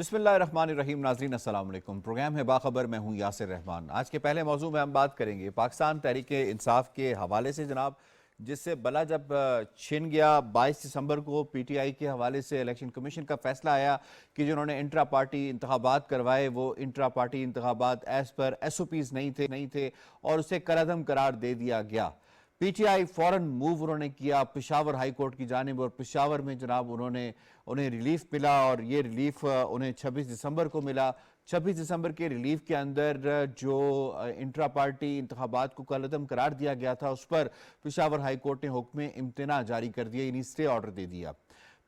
बिस्मिल्लाहिर्रहमानिर्रहीम। नाज़रीन अस्सलाम वालेकुम। प्रोग्राम है बाखबर, मैं हूँ यासिर रहमान। आज के पहले मौजू में हम बात करेंगे पाकिस्तान तहरीक इंसाफ के हवाले से जनाब, जिससे बला जब छिन गया 22 दिसंबर को पीटीआई के हवाले से इलेक्शन कमीशन का फैसला आया कि जिन्होंने इंट्रा पार्टी इंतखाबात करवाए वो इंट्रा पार्टी इंतखाबात एज़ पर SOPs नहीं थे और उसे करअदम करार दे दिया गया। पीटीआई फौरन मूव उन्होंने किया पेशावर हाई कोर्ट की जानिब, और पेशावर में जनाब उन्हें रिलीफ मिला, और ये रिलीफ उन्हें 26 दिसंबर को मिला। 26 दिसंबर के रिलीफ के अंदर जो इंट्रा पार्टी इंतखाबात को कलअदम करार दिया गया था उस पर पेशावर हाई कोर्ट ने हुक्म इम्तना जारी कर दिया, यानी स्टे ऑर्डर दे दिया।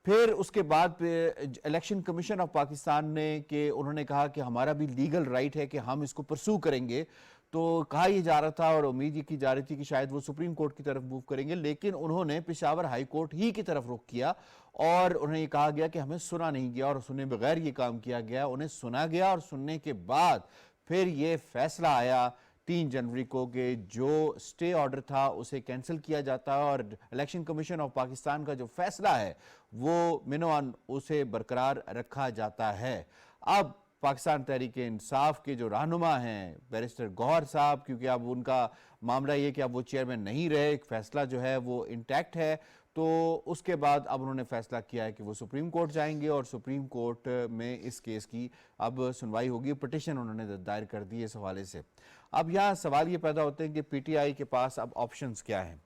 फिर उसके बाद इलेक्शन कमीशन ऑफ पाकिस्तान ने कि उन्होंने कहा कि हमारा भी लीगल राइट है कि हम इसको परसू करेंगे। तो कहा यह जा रहा था और उम्मीद ये की जा रही थी कि शायद वो सुप्रीम कोर्ट की तरफ मूव करेंगे, लेकिन उन्होंने पेशावर हाई कोर्ट ही की तरफ रुख किया और उन्हें ये कहा गया कि हमें सुना नहीं गया, और सुने बगैर ये काम किया गया। उन्हें सुना गया और सुनने के बाद फिर ये फैसला आया 3 जनवरी को कि जो स्टे ऑर्डर था उसे कैंसिल किया जाता है और इलेक्शन कमीशन ऑफ पाकिस्तान का जो फैसला है वो मिनोअन उसे बरकरार रखा जाता है। अब पाकिस्तान तहरीक इंसाफ के जो रहनुमा हैं बैरिस्टर गौहर साहब, क्योंकि अब उनका मामला ये कि अब वो चेयरमैन नहीं रहे, एक फैसला जो है वो इंटैक्ट है, तो उसके बाद अब उन्होंने फैसला किया है कि वो सुप्रीम कोर्ट जाएंगे और सुप्रीम कोर्ट में इस केस की अब सुनवाई होगी। पिटिशन उन्होंने दायर कर दी इस हवाले से। अब यहाँ सवाल ये पैदा होते हैं कि पीटीआई के पास अब ऑप्शंस क्या हैं।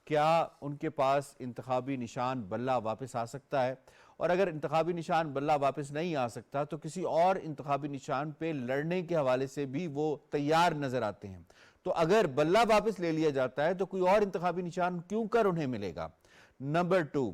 क्या उनके पास इंतखाबी निशान बल्ला वापस आ सकता है, और अगर इंतखाबी निशान बल्ला वापस नहीं आ सकता तो किसी और इंतखाबी निशान पे लड़ने के हवाले से भी वो तैयार नजर आते हैं। तो अगर बल्ला वापस ले लिया जाता है तो कोई और इंतखाबी निशान क्यों कर उन्हें मिलेगा। नंबर 2,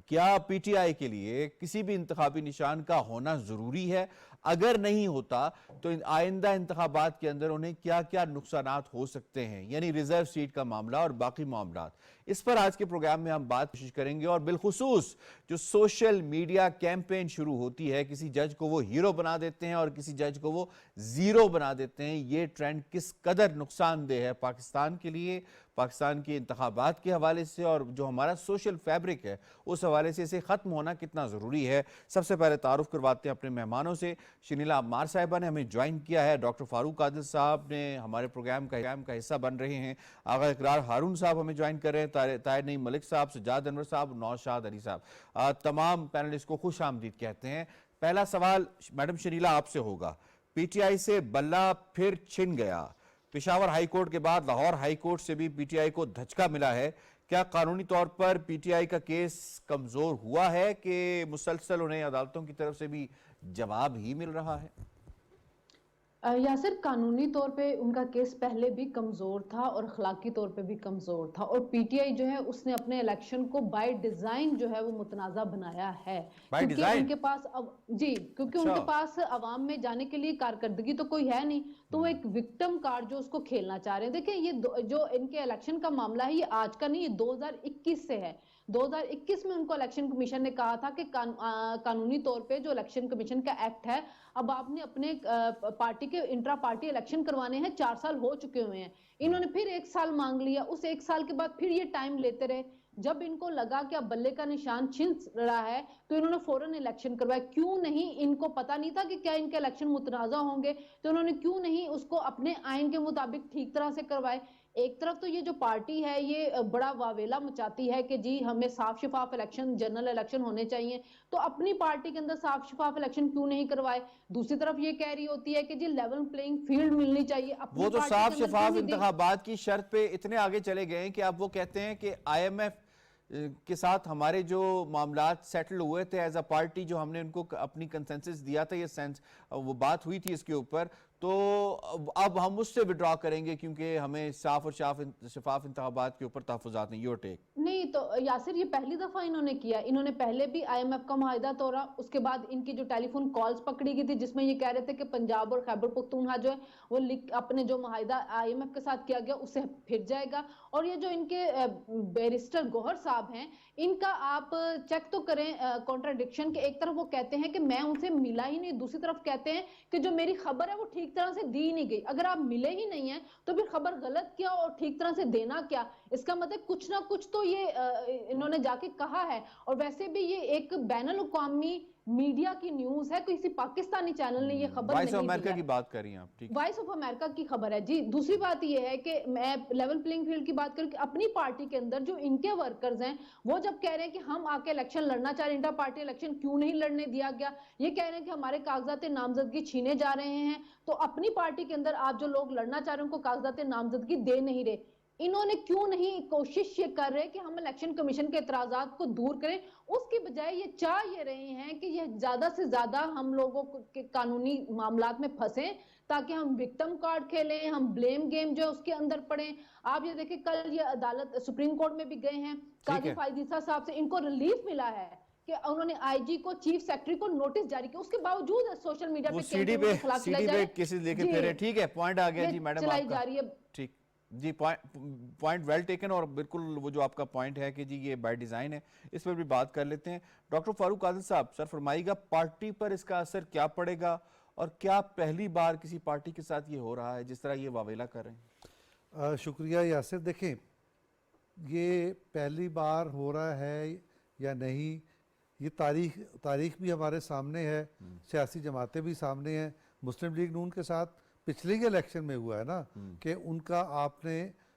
क्या पीटीआई के लिए किसी भी इंतखाबी निशान का होना जरूरी है? अगर नहीं होता तो आइंदा इंतखाबात के अंदर उन्हें क्या क्या नुकसानात हो सकते हैं, यानी रिजर्व सीट का मामला और बाकी मामला। इस पर आज के प्रोग्राम में हम बात कोशिश करेंगे, और बिलखुसूस जो सोशल मीडिया कैंपेन शुरू होती है, किसी जज को वो हीरो बना देते हैं और किसी जज को वो जीरो बना देते हैं, ये ट्रेंड किस कदर नुकसानदेह है पाकिस्तान के लिए, पाकिस्तान के इंतखाबात के हवाले से, और जो हमारा सोशल फैब्रिक है उस हवाले से इसे ख़त्म होना कितना ज़रूरी है। सबसे पहले तारुफ करवाते हैं अपने मेहमानों से। शनीला अम्मार साहिबा ने हमें ज्वाइन किया है, डॉक्टर फारूक आदिल साहब ने हमारे प्रोग्राम का हिस्सा बन रहे हैं, आगा इकरार हारून साहब हमें ज्वाइन कर रहे हैं, ताहिर नईम मलिक साहब, सज्जाद अनवर साहब, नौशाद अली साहब। तमाम पैनलिस्ट को खुश आमदीद कहते हैं। पहला सवाल मैडम शनीला आपसे होगा। पीटीआई से बल्ला फिर छिन गया, पेशावर हाई कोर्ट के बाद लाहौर हाई कोर्ट से भी पीटीआई को धचका मिला है। क्या कानूनी तौर पर पीटीआई का केस कमजोर हुआ है कि मुसलसल उन्हें अदालतों की तरफ से भी जवाब ही मिल रहा है? यासिर, कानूनी तौर पे उनका केस पहले भी कमजोर था और अखलाकी तौर पे भी कमजोर था, और पीटीआई जो है उसने अपने इलेक्शन को बाय डिजाइन जो है वो मुतनाज़ा बनाया है, क्योंकि उनके पास अब क्योंकि उनके पास अवाम में जाने के लिए कारकर्दगी तो कोई है नहीं, तो वो एक विक्टिम कार्ड जो उसको खेलना चाह रहे हैं। देखिए, ये जो इनके इलेक्शन का मामला है ये आज का नहीं, ये 2021 से है। 2021 में उनको इलेक्शन कमीशन ने कहा था कि कानूनी तौर पे जो इलेक्शन कमीशन का एक्ट है, अब आपने अपने पार्टी के इंट्रा पार्टी इलेक्शन करवाने हैं, 4 साल हो चुके हुए हैं, इन्होंने फिर 1 साल मांग लिया, उस 1 साल के बाद फिर ये टाइम लेते रहे। जब इनको लगा कि अब बल्ले का निशान छिन रहा है तो इन्होंने फौरन इलेक्शन करवाया। क्यों नहीं? इनको पता नहीं था कि क्या इनके इलेक्शन मुतनाज़ा होंगे, तो इन्होंने क्यों नहीं उसको अपने आइन के मुताबिक ठीक तरह से करवाए। एक तरफ तो ये जो पार्टी है ये बड़ा वावेला मचाती है कि जी हमें साफ शफाफ इलेक्शन, जनरल इलेक्शन होने चाहिए, तो अपनी पार्टी के अंदर साफ शफाफ इलेक्शन क्यों नहीं करवाए। दूसरी तरफ ये कह रही होती है कि जी लेवल प्लेइंग फील्ड मिलनी चाहिए। वो तो साफ शफाफ इंतखाबात की शर्त पे इतने आगे चले गए कि अब वो कहते हैं कि IMF के साथ हमारे जो मामलात सेटल हुए थे एज अ पार्टी, जो हमने उनको अपनी कंसेंसस दिया था, ये सेंस वो बात हुई थी इसके ऊपर, तो अब हम उससे विड्रॉ करेंगे क्योंकि हमें साफ और शफाफ इंतखाबात के ऊपर तहफुजात नहीं। Your take. नहीं तो यासिर, ये पहली दफा इन्होंने किया। इन्होंने पहले भी IMF का मुआहिदा तोड़ा, उसके बाद इनकी जो टेलीफोन कॉल्स पकड़ी गई थी जिसमें ये कह रहे थे कि पंजाब और खैबर पख्तूनख्वा जो है वो अपने जो मुआहिदा IMF के साथ किया गया उससे फिर जाएगा। और ये जो इनके बैरिस्टर गौहर साहब हैं, इनका आप चेक तो करें कॉन्ट्राडिक्शन के। एक तरफ वो कहते हैं कि मैं उनसे मिला ही नहीं, दूसरी तरफ कहते हैं कि जो मेरी खबर है वो ठीक तरह से दी नहीं गई। अगर आप मिले ही नहीं है तो फिर खबर गलत क्या और ठीक तरह से देना क्या? इसका मतलब कुछ ना कुछ तो ये इन्होंने जाके कहा है। और वैसे भी ये एक बैनुल अक़वामी मीडिया की न्यूज है, किसी पाकिस्तानी चैनल ने ये खबर वॉइस ऑफ नहीं दी अमेरिका है। की बात कर रही हैं आप, ठीक। वॉइस ऑफ अमेरिका की खबर है जी। दूसरी बात ये है कि मैं लेवल प्लेइंग फील्ड की बात करूं कि अपनी पार्टी के अंदर जो इनके वर्कर्स हैं वो जब कह रहे हैं कि हम आके इलेक्शन लड़ना चाह रहे हैं, इंटर पार्टी इलेक्शन क्यों नहीं लड़ने दिया गया, ये कह रहे हैं कि हमारे कागजात नामजदगी छीने जा रहे हैं, तो अपनी पार्टी के अंदर आप जो लोग लड़ना चाह रहे हैं उनको कागजात नामजदगी दे नहीं रहे, इन्होंने क्यों नहीं कोशिश ये कर रहे कि हम इलेक्शन कमीशन के एतराजात को दूर करें। उसकी बजाय ये चाह ये रहे हैं कि ये ज्यादा से ज्यादा हम लोगों के कानूनी मामलात में फंसे ताकि हम विक्टिम कार्ड खेलें, हम ब्लेम गेम जो है उसके अंदर पड़े। आप ये देखिए कल ये अदालत सुप्रीम कोर्ट में भी गए हैं, काजी फायजीसा साहब से इनको रिलीफ मिला है कि उन्होंने आईजी को, चीफ सेक्रेटरी को नोटिस जारी किया, उसके बावजूद सोशल मीडिया पे सीडी पे केसेस लेके फिर ठीक है, पॉइंट आ गया जी मैडम चलाई जा रही है। ठीक जी, पॉइंट वेल टेकन। और बिल्कुल वो जो आपका पॉइंट है कि जी ये बाय डिजाइन है, इस पर भी बात कर लेते हैं। डॉक्टर फारूक आदिल साहब, सर फरमाइएगा पार्टी पर इसका असर क्या पड़ेगा और क्या पहली बार किसी पार्टी के साथ ये हो रहा है जिस तरह ये वावेला कर रहे हैं? शुक्रिया यासिर। देखें, ये पहली बार हो रहा है या नहीं, ये तारीख भी हमारे सामने है, सियासी जमातें भी सामने हैं। मुस्लिम लीग नून के साथ पिछले के इलेक्शन में हुआ है ना कि उनका आपने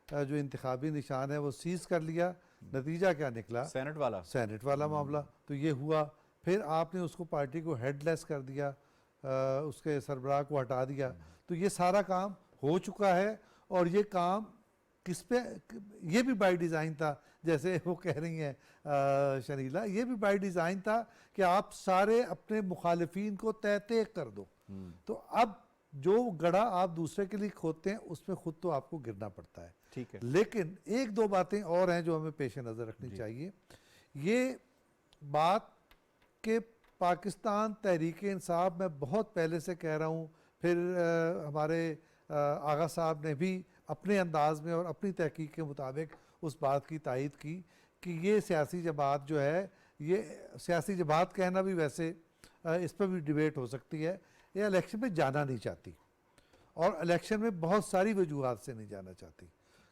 जो इंतखाबी निशान है वो सीज कर लिया, नतीजा क्या निकला? सेनेट वाला मामला। तो ये हुआ, फिर आपने उसको पार्टी को हेडलेस कर दिया, उसके सरबराह को हटा दिया। तो ये सारा काम हो चुका है और ये काम किस पे, ये भी बाय डिज़ाइन था, जैसे वो कह रही हैं शनीला, ये भी बाय डिज़ाइन था कि आप सारे अपने मुखालिफिन को तय कर दो। तो अब जो गड़ा आप दूसरे के लिए खोदते हैं उसमें खुद तो आपको गिरना पड़ता है। ठीक है, लेकिन एक दो बातें और हैं जो हमें पेश नज़र रखनी चाहिए। ये बात कि पाकिस्तान तहरीक इंसाफ, मैं बहुत पहले से कह रहा हूँ, फिर हमारे आगा साहब ने भी अपने अंदाज में और अपनी तहकीक के मुताबिक उस बात की तायद की कि ये सियासी जमात जो है, ये सियासी जमात कहना भी वैसे इस पर भी डिबेट हो सकती है, ये इलेक्शन में जाना नहीं चाहती और इलेक्शन में बहुत सारी वजूहात से नहीं जाना चाहती।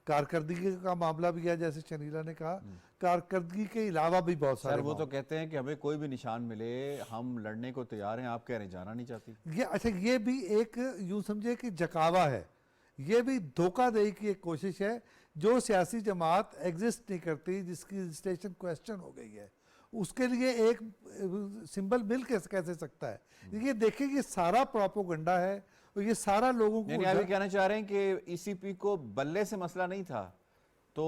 कारकर्दगी का मामला भी है, जैसे शनीला ने कहा, कारकर्दगी के अलावा भी बहुत सारे। वो तो कहते हैं कि हमें कोई भी निशान मिले हम लड़ने को तैयार हैं, आप कह रहे हैं जाना नहीं चाहती। ये अच्छा, ये भी एक यूं समझे कि जकावा है, ये भी धोखाधड़ी की एक कोशिश है। जो सियासी जमात एग्जिस्ट नहीं करती, जिसकी रजिस्ट्रेशन क्वेश्चन हो गई है, उसके लिए एक सिंबल मिल कैसे सकता है? ये देखिए, ये सारा प्रोपोगंडा है और ये सारा लोगों को। अभी कहना चाह रहे हैं कि ईसीपी को बल्ले से मसला नहीं था तो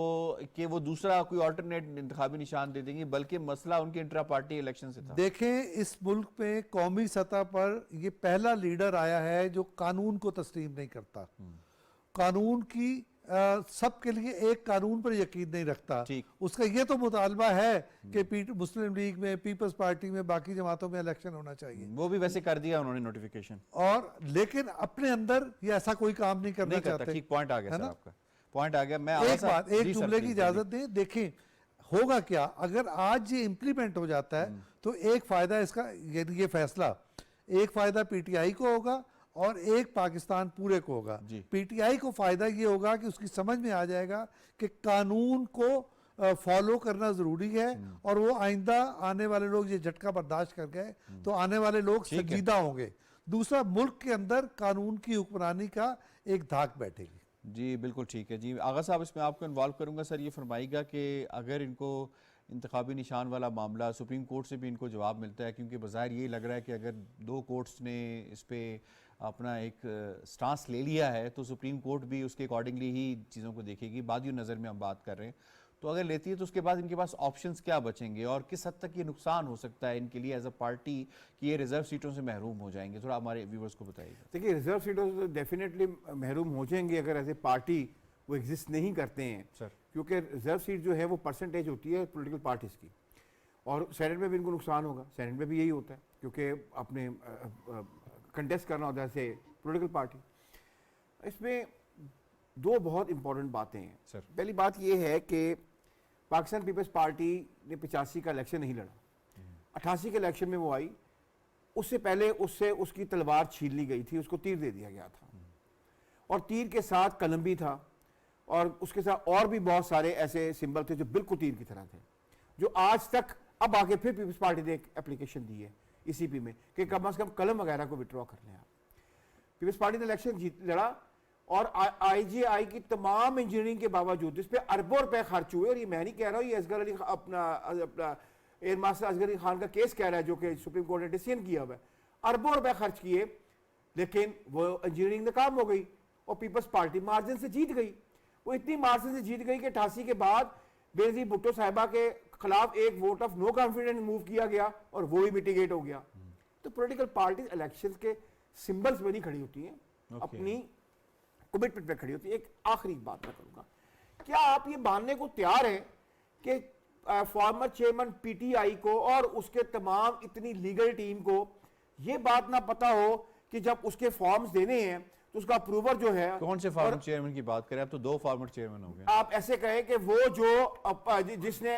कि वो दूसरा कोई ऑल्टरनेट इंतखाबी निशान दे देंगे, बल्कि मसला उनके इंट्रा पार्टी इलेक्शन से था। देखें, इस मुल्क में कौमी सतह पर ये पहला लीडर आया है जो कानून को तस्लीम नहीं करता, कानून की सबके लिए एक कानून पर यकीन नहीं रखता। उसका ये तो मुतालबा है कि मुस्लिम लीग में, पीपल्स पार्टी में, बाकी जमातों में इलेक्शन होना चाहिए। वो भी वैसे कर दिया उन्होंने नोटिफिकेशन, और लेकिन अपने अंदर ये ऐसा कोई काम नहीं करना चाहते। ठीक, पॉइंट आ गया सर, आपका पॉइंट आ गया। मैं एक जुमले की इजाजत दें। देखें होगा क्या अगर आज ये इम्प्लीमेंट हो जाता है, तो एक फायदा इसका, ये फैसला, एक फायदा पीटीआई को होगा और एक पाकिस्तान पूरे को होगा। पीटीआई को फायदा ये होगा कि उसकी समझ में आ जाएगा कि कानून को फॉलो करना जरूरी है और वो आइंदा आने वाले लोग ये झटका बर्दाश्त कर गए तो आने वाले लोग संजीदा होंगे। दूसरा, मुल्क के अंदर कानून की हुक्मरानी का एक धाक बैठेगी। जी बिल्कुल ठीक है जी। आगा साहब, इसमें आपको इन्वॉल्व करूंगा। सर ये फरमाइएगा कि अगर इनको इंतखाबी निशान वाला मामला सुप्रीम कोर्ट से भी इनको जवाब मिलता है, क्योंकि बज़ाहिर ये लग रहा है कि अगर दो कोर्ट्स ने इस पर अपना एक स्टांस ले लिया है तो सुप्रीम कोर्ट भी उसके अकॉर्डिंगली ही चीज़ों को देखेगी। बाद नज़र में हम बात कर रहे हैं, तो अगर लेती है तो उसके बाद इनके पास ऑप्शंस क्या बचेंगे और किस हद तक ये नुकसान हो सकता है इनके लिए एज अ पार्टी कि ये रिजर्व सीटों से महरूम हो जाएंगे? थोड़ा हमारे व्यूवर्स को बताइएगा। देखिए, रिजर्व सीटों से तो डेफिनेटली महरूम हो जाएंगे अगर एज ए पार्टी वो एग्जिस्ट नहीं करते हैं सर, क्योंकि रिजर्व सीट जो है वो परसेंटेज होती है पॉलिटिकल पार्टीज़ की, और सेनेट में भी इनको नुकसान होगा। सेनेट में भी यही होता है क्योंकि अपने कंटेस्ट करना होता है से पॉलिटिकल पार्टी। इसमें दो बहुत इंपॉर्टेंट बातें हैं सर। पहली बात यह है कि पाकिस्तान पीपल्स पार्टी ने 85 का इलेक्शन नहीं लड़ा, 88 के इलेक्शन में वो आई, उससे पहले उससे उसकी तलवार छीन ली गई थी, उसको तीर दे दिया गया था और तीर के साथ कलम भी था और उसके साथ और भी बहुत सारे ऐसे सिंबल थे जो बिल्कुल तीर की तरह थे, जो आज तक अब आगे फिर पीपल्स पार्टी ने एक एप्लीकेशन दी है ईसीपी में कि कम से कम कलम वगैरह को विड्रॉ कर लें आप। पीपल्स पार्टी ने इलेक्शन जीत लड़ा और आईजीआई की तमाम इंजीनियरिंग के बावजूद जिस पे अरबों रुपए खर्च हुए, और ये मैं नहीं कह रहा हूँ, ये असगर अली अपना एयर मास्टर असगर अली खान का केस कह रहा है जो कि सुप्रीम कोर्ट ने डिसीजन किया हुआ है, अरबों रुपए खर्च किए लेकिन वो इंजीनियरिंग नाकाम हो गई और पीपल्स पार्टी मार्जिन से जीत गई। वो इतनी मार्जिन से जीत गई कि 88 के बाद बेनजीर भुट्टो साहिबा के खिलाफ एक vote of no confidence move किया गया और वो भी मिटिगेट हो गया। तो पॉलिटिकल पार्टीज इलेक्शंस के सिंबल्स में नहीं खड़ी होती हैं, अपनी कमिटमेंट पे खड़ी होती है। एक आखिरी बात मैं करूंगा, क्या आप ये मानने को तैयार हैं कि फॉर्मर चेयरमैन पीटीआई को और उसके तमाम इतनी लीगल टीम को ये बात ना पता हो कि जब उसके फॉर्म्स देने हैं तो उसका अप्रूवर जो है, कौन से फॉर्मर चेयरमैन की बात करें? अब तो 2 फॉर्मर चेयरमैन हो गए। आप ऐसे कहें कि वो जो जिसने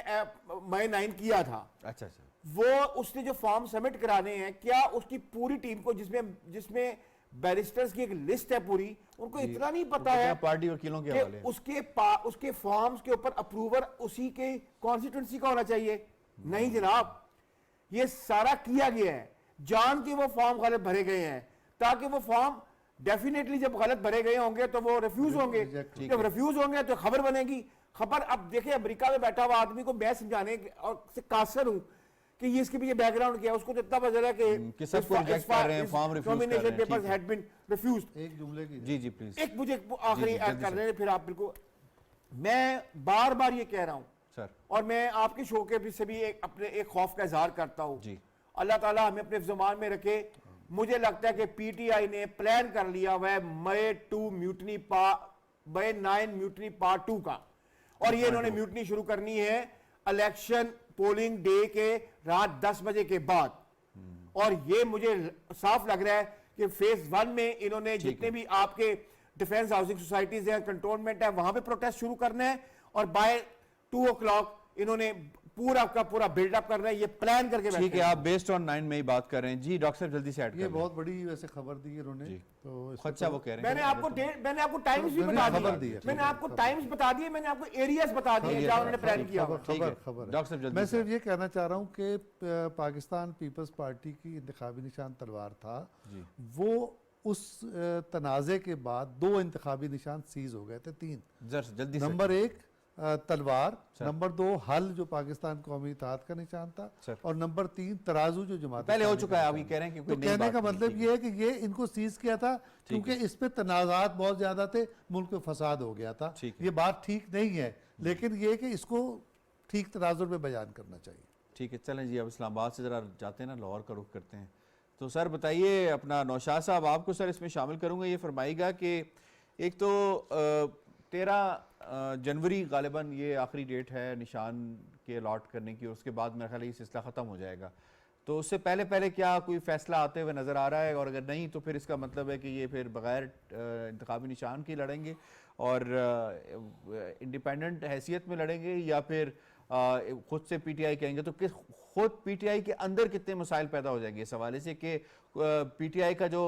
मई 9 किया था, अच्छा, वो उसने जो फॉर्म सबमिट कराने हैं, क्या उसकी पूरी टीम को जिसमें बैरिस्टर्स की एक लिस्ट है पूरी, उनको इतना नहीं पता है पार्टी वकीलों के हवाले कि उसके फॉर्म्स के ऊपर अप्रूवर उसी के कॉन्स्टिट्यूंसी का होना चाहिए? नहीं जनाब, ये सारा किया गया है जान के वो फॉर्म गलत भरे गए हैं, ताकि वो फॉर्म डेफिनेटली जब गलत भरे गए होंगे तो वो रिफ्यूज होंगे, जब रिफ्यूज होंगे तो खबर बनेगी। खबर, अब देखिए अमेरिका में बैठा हुआ आदमी को मैं समझाने और से कासर हूं कि ये इसके पीछे बैकग्राउंड क्या है, उसको तो इतना पता चला कि सबको रिजेक्ट कर रहे हैं, फॉर्म रिफ्यूज कर रहे हैं। Nomination papers had been refused. एक जुमले की जी प्लीज, एक मुझे आखिरी ऐड कर रहे हैं, फिर आप बिल्कुल, मैं बार बार ये कह रहा हूं सर, और मैं आपके शो के से भी अपने एक खौफ का इजहार करता हूं जी, अल्लाह ताला हमें अपने ज़मान में रखे। मुझे लगता है कि पीटीआई ने प्लान कर लिया हुआ है मई 9 म्यूटनी पार्ट 2 का, और ये इन्होंने म्यूटनी शुरू करनी है इलेक्शन पोलिंग डे के रात 10 बजे के बाद। और ये मुझे साफ लग रहा है कि फेज 1 में इन्होंने जितने भी आपके डिफेंस हाउसिंग सोसाइटीज हैं, कंटोनमेंट है, वहां पे प्रोटेस्ट शुरू करना है, और बाय 2 o'clock इन्होंने पूरा का पूरा बिल्डअप कर रहे हैं, ये प्लान करके ठीक है। आप बेस्ड ऑन 9 में ही बात कर रहे हैं जी। डॉक्टर साहब जल्दी से ऐड ये करें। बहुत बड़ी वैसे खबर दी है इन्होंने, तो अच्छा, वो कह रहे हैं मैंने आपको टाइम्स भी बता दिए, मैंने आपको टाइम्स बता दिए, मैंने आपको एरियाज बता दिए जहां उन्होंने प्लान किया हुआ है। खबर डॉक्टर साहब मैं जल्दी से। सिर्फ ये कहना चाह रहा हूँ कि पाकिस्तान पीपल्स पार्टी की इंतखाबी निशान तलवार था, वो उस तनाज़े के बाद 2 इंतखाबी निशान सीज हो गए थे, 3। जल्दी से। नंबर 1 तलवार, नंबर 2 हल जो पाकिस्तान कौमी इत्तेहाद का निशान था, और नंबर 3 तराजू जो जमात पहले हो चुका है, आप ये कह रहे हैं कि तो कहने का मतलब ये है कि ये इनको सीज किया था क्योंकि इस पे तनाज़ात बहुत ज्यादा थे, मुल्क में फसाद हो गया था। ये बात ठीक नहीं है, लेकिन ये कि इसको ठीक तनाजुर में बयान करना चाहिए। ठीक है, चलें जी, अब इस्लामाबाद से जरा जाते हैं ना, लाहौर का रुख करते हैं। तो सर बताइए, अपना नौशाद साहब आपको सर इसमें शामिल करूंगा, ये फरमाइएगा कि एक तो 13 जनवरी गालिबन ये आखिरी डेट है निशान के अलॉट करने की, और उसके बाद मेरा ख्याल ये सिलसिला ख़त्म हो जाएगा। तो उससे पहले पहले क्या कोई फैसला आते हुए नज़र आ रहा है? और अगर नहीं तो फिर इसका मतलब है कि ये फिर बग़ैर इंतखाबी निशान की लड़ेंगे और इंडिपेंडेंट हैसियत में लड़ेंगे, या फिर खुद से पीटीआई कहेंगे? तो किस खुद पीटीआई के अंदर कितने मसाइल पैदा हो जाएंगे इस हवाले से कि पीटीआई का जो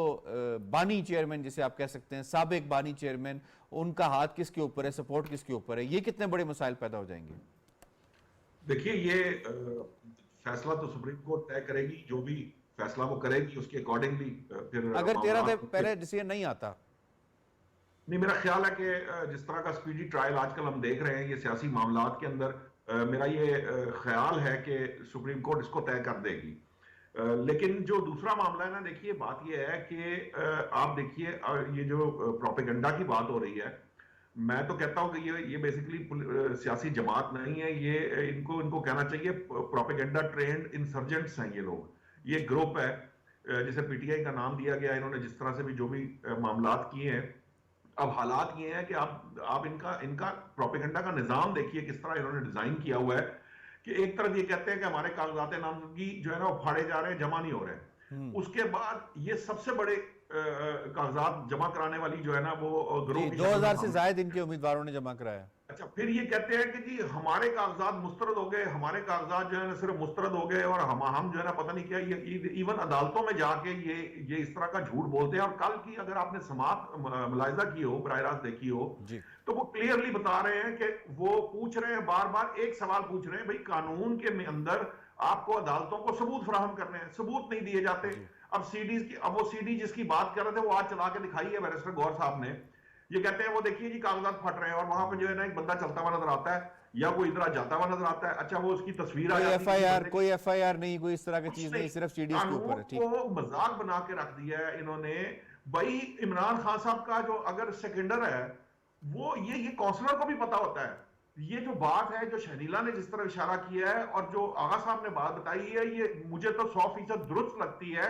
बानी चेयरमैन जिसे आप कह सकते हैं, साबिक बानी चेयरमैन, उनका हाथ किसके ऊपर है, सपोर्ट किसके ऊपर है? ये कितने बड़े मसाइल पैदा हो जाएंगे? देखिए, ये फैसला तो सुप्रीम कोर्ट तय करेगी, जो भी फैसला वो करेगी उसके अकॉर्डिंगली फिर अगर 13 से पहले डिसीजन नहीं आता। नहीं, मेरा ख्याल है कि जिस तरह का स्पीडी ट्रायल आजकल हम देख रहे हैं ये सियासी मामलात के अंदर, मेरा ये ख्याल है कि सुप्रीम कोर्ट इसको तय कर देगी। लेकिन जो दूसरा मामला है ना, देखिए बात ये है कि आप देखिए ये जो प्रोपेगेंडा की बात हो रही है, मैं तो कहता हूं कि ये बेसिकली सियासी जमात नहीं है, ये इनको कहना चाहिए प्रोपेगेंडा ट्रेंड इंसर्जेंट्स हैं ये लोग। ये ग्रुप है जिसे पीटीआई का नाम दिया गया, इन्होंने जिस तरह से भी जो भी मामलात किए हैं। अब हालात ये हैं कि आप इनका प्रोपेगेंडा का निजाम देखिए किस तरह इन्होंने डिजाइन किया हुआ है कि एक तरफ ये कहते हैं कि हमारे कागजात नामजदगी जो है ना वो फाड़े जा रहे हैं, जमा नहीं हो रहे। उसके बाद ये सबसे बड़े कागजात जमा कराने वाली जो है ना वो ग्रुप 2000 से ज्यादा इनके उम्मीदवारों ने जमा कराया। अच्छा, फिर ये कहते हैं कि जी हमारे कागजात मुस्तरद हो गए, हमारे कागजात जो है ना सिर्फ मुस्तरद हो गए, और हम जो है ना पता नहीं क्या, ये इवन अदालतों में जाके ये इस तरह का झूठ बोलते हैं। और कल की अगर आपने समात मुलाहिजा की हो, बराह रास्त देखी हो, जी तो वो क्लियरली बता रहे हैं कि वो पूछ रहे हैं, बार बार एक सवाल पूछ रहे हैं, भाई कानून के अंदर आपको अदालतों को सबूत फराहम करने हैं, सबूत नहीं दिए जाते। अब सीडीज की, अब वो सीडी जिसकी बात कर रहे थे वो आज चला के दिखाई है बैरिस्टर गौर साहब ने। ये कहते हैं वो देखिए जी कागजात फट रहे हैं, और वहां पे जो है ना एक बंदा चलता हुआ नजर आता है, या वो इधर जाता हुआ नजर आता है। अच्छा, वो उसकी तस्वीर आ जाती है, कोई एफआईआर नहीं, कोई इस तरह की चीज नहीं, सिर्फ सीडीज के ऊपर है। ठीक, को मजाक बना के रख दिया है इन्होंने। भाई इमरान खान साहब का जो अगर सेकेंडर है, वो ये काउंसलर को भी पता होता है। ये जो बात है, जो शहरीला ने जिस तरह इशारा किया है और जो आगा साहब ने बात बताई है, ये मुझे तो 100% दुरुस्त लगती है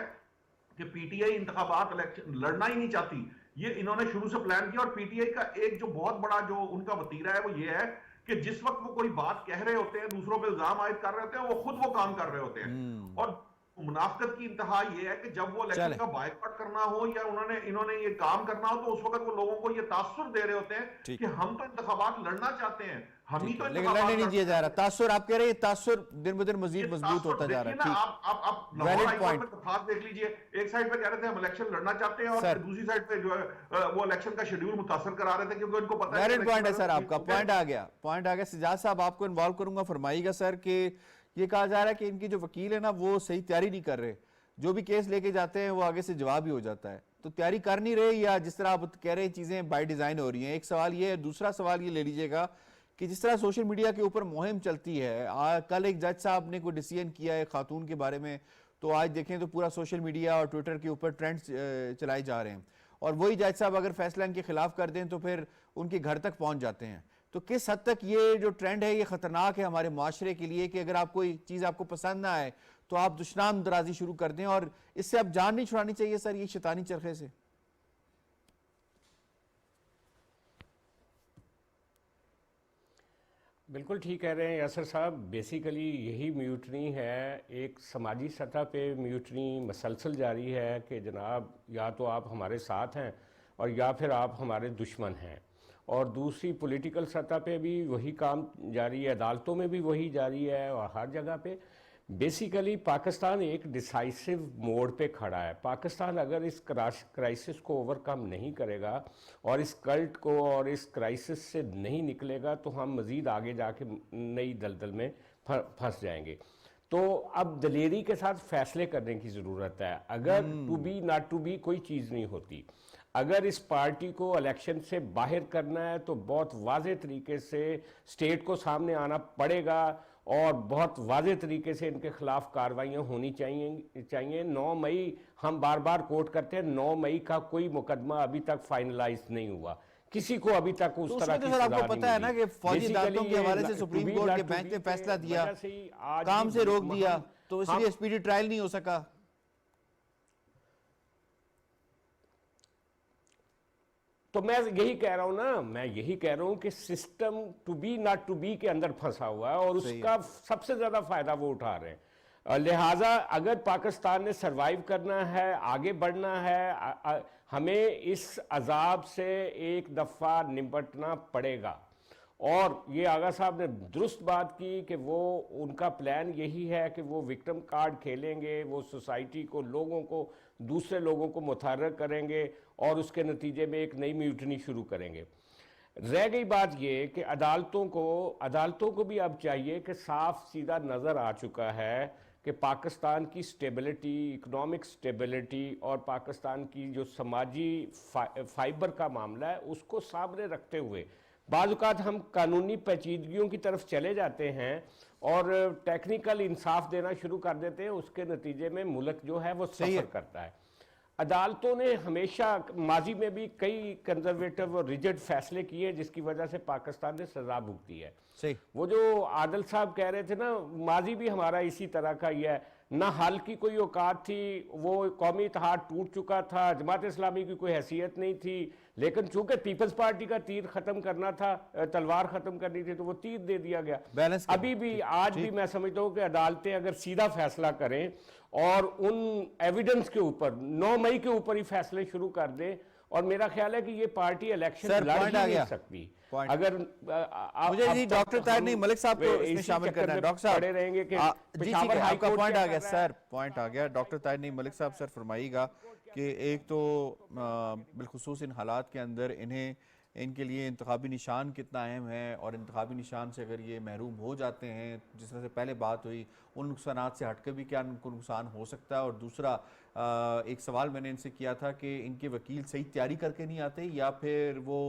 कि पीटीआई इंतखाबात इलेक्शन लड़ना ही नहीं चाहती। ये इन्होंने शुरू से प्लान किया, और पीटीआई का एक जो बहुत बड़ा जो उनका वतीरा है वो ये है कि जिस वक्त वो कोई बात कह रहे होते हैं, दूसरों पे इल्जाम आयद कर रहे होते हैं, वो खुद वो काम कर रहे होते हैं। और मुनाफिकत की इंतहा ये है कि जब वो इलेक्शन का बायकॉट करना हो या इन्होंने ये काम करना हो, तो उस वक्त वो लोगों को ये तासुर दे रहे होते हैं कि हम तो इंतखाबात लड़ना चाहते हैं, हम ही तो लेकिन लड़ने नहीं दिया जा रहा। तासुर, आप कह रहे हैं तासुर दिन ब दिन मजीद मजबूत होता जा रहा है। आप वैलिड पॉइंट देख लीजिए, एक साइड पे कह रहे थे हम इलेक्शन लड़ना चाहते हैं, और दूसरी साइड पे जो है वो इलेक्शन का शेड्यूल मुतासर करा रहे थे, क्योंकि उनको पता है। वैलिड पॉइंट है सर, आपका पॉइंट आ गया। सिजाद साहब, आपको इन्वॉल्व करूंगा, फरमाइएगा सर कि ये कहा जा रहा है कि इनकी जो वकील है ना वो सही तैयारी नहीं कर रहे, जो भी केस लेके जाते हैं वो आगे से जवाब ही हो जाता है, तो तैयारी कर नहीं रहे, या जिस तरह आप कह रहे हैं चीजें बाय डिजाइन हो रही हैं। एक सवाल ये है। दूसरा सवाल ये ले लीजिएगा कि जिस तरह सोशल मीडिया के ऊपर मुहिम चलती है, कल एक जज साहब ने कोई डिसीजन किया है खातून के बारे में, तो आज देखें तो पूरा सोशल मीडिया और ट्विटर के ऊपर ट्रेंड्स चलाए जा रहे हैं, और वही जज साहब अगर फैसला इनके खिलाफ कर दें तो फिर उनके घर तक पहुंच जाते हैं। तो किस हद तक ये जो ट्रेंड है ये खतरनाक है हमारे माशरे के लिए, कि अगर आप कोई चीज़ आपको पसंद ना आए तो आप दुश्मन दराजी शुरू कर दें, और इससे अब जान नहीं छुड़ानी चाहिए सर ये शैतानी चरखे से। बिल्कुल ठीक कह रहे हैं यासर साहब। बेसिकली यही म्यूटनी है, एक समाजी सतह पे म्यूटनी मसलसल जारी है कि जनाब या तो आप हमारे साथ हैं और या फिर आप हमारे दुश्मन हैं। और दूसरी पॉलिटिकल सतह पे भी वही काम जारी है, अदालतों में भी वही जारी है, और हर जगह पे। बेसिकली पाकिस्तान एक डिसाइसिव मोड पे खड़ा है। पाकिस्तान अगर इस क्राइसिस को ओवरकम नहीं करेगा और इस कल्ट को और इस क्राइसिस से नहीं निकलेगा, तो हम मज़ीद आगे जाके नई दलदल में फंस जाएंगे। तो अब दलेरी के साथ फैसले करने की ज़रूरत है। अगर to be not to be कोई चीज़ नहीं होती। अगर इस पार्टी को इलेक्शन से बाहर करना है तो बहुत वाज़े तरीके से स्टेट को सामने आना पड़ेगा, और बहुत वाज़े तरीके से इनके खिलाफ कार्रवाइयाँ होनी चाहिए। 9 मई हम बार बार कोट करते हैं, 9 मई का कोई मुकदमा अभी तक फाइनलाइज नहीं हुआ, किसी को अभी तक उस तरह की सजा नहीं मिली। आपको पता है ना कि फौजी अदालतों के हवाले से सुप्रीम कोर्ट के बेंच ने फैसला दिया, काम से रोक दिया, तो इसलिए स्पीडी ट्रायल नहीं हो सका। तो मैं यही कह रहा हूं ना, मैं यही कह रहा हूं कि system to be not to be के अंदर फंसा हुआ है, और उसका सबसे ज्यादा फायदा वो उठा रहे हैं। लिहाजा अगर पाकिस्तान ने सरवाइव करना है, आगे बढ़ना है, हमें इस अजाब से एक दफा निपटना पड़ेगा। और ये आगा साहब ने दुरुस्त बात की कि वो उनका प्लान यही है कि वो विक्टिम कार्ड खेलेंगे, वो सोसाइटी को, लोगों को, दूसरे लोगों को मुतहर्रिक करेंगे और उसके नतीजे में एक नई म्यूटनी शुरू करेंगे। रह गई बात ये कि अदालतों को भी अब चाहिए कि साफ सीधा नज़र आ चुका है कि पाकिस्तान की स्टेबिलिटी, इकोनॉमिक स्टेबिलिटी और पाकिस्तान की जो समाजी फाइबर का मामला है उसको सामने रखते हुए बाज़ औक़ात हम कानूनी पेचीदगियों की तरफ चले जाते हैं और टेक्निकल इंसाफ देना शुरू कर देते हैं, उसके नतीजे में मुल्क जो है वो सफ़र करता है। अदालतों ने हमेशा माजी में भी कई कंजर्वेटिव और रिजिड फैसले किए जिसकी वजह से पाकिस्तान ने सजा भुगती है। सही। वो जो आदिल साहब कह रहे थे ना, माजी भी हमारा इसी तरह का ही है, ना हाल की कोई औकात थी, वो कौमी इत्तेहाद टूट चुका था, जमात इस्लामी की कोई हैसियत नहीं थी, लेकिन चूंकि पीपल्स पार्टी का तीर खत्म करना था, तलवार खत्म करनी थी, तो वो तीर दे दिया गया। अभी भी आज भी मैं समझता हूँ कि अदालतें अगर सीधा फैसला करें और उन एविडेंस के ऊपर 9 मई के ऊपर ही फैसले शुरू कर दें और मेरा ख्याल है कि ये पार्टी इलेक्शन सर, लड़ ही पॉइंट आ नहीं गया। सकती पॉइंट। अगर मुझे जी डॉक्टर ताहिर नहीं मलिक साहब को इसमें शामिल करना है। डॉक्टर साहब पड़े रहेंगे कि जी ठीक पेशावर है, हाई आपका कोर्ट पॉइंट क्या आ गया कर रहा है। सर, पॉइंट आ गया। डॉक्टर ताहिर नहीं मलिक साहब सर फरमाइएगा कि एक तो बिलखुसूस इन हालात के अंदर इन्हें इनके लिए इंतखाबी निशान कितना अहम है, और इंतखाबी निशान से अगर ये महरूम हो जाते हैं, जिस तरह से पहले बात हुई, उन नुकसानात से हटकर भी क्या उनको नुकसान हो सकता है। और दूसरा एक सवाल मैंने इनसे किया था कि इनके वकील सही तैयारी करके नहीं आते या फिर वो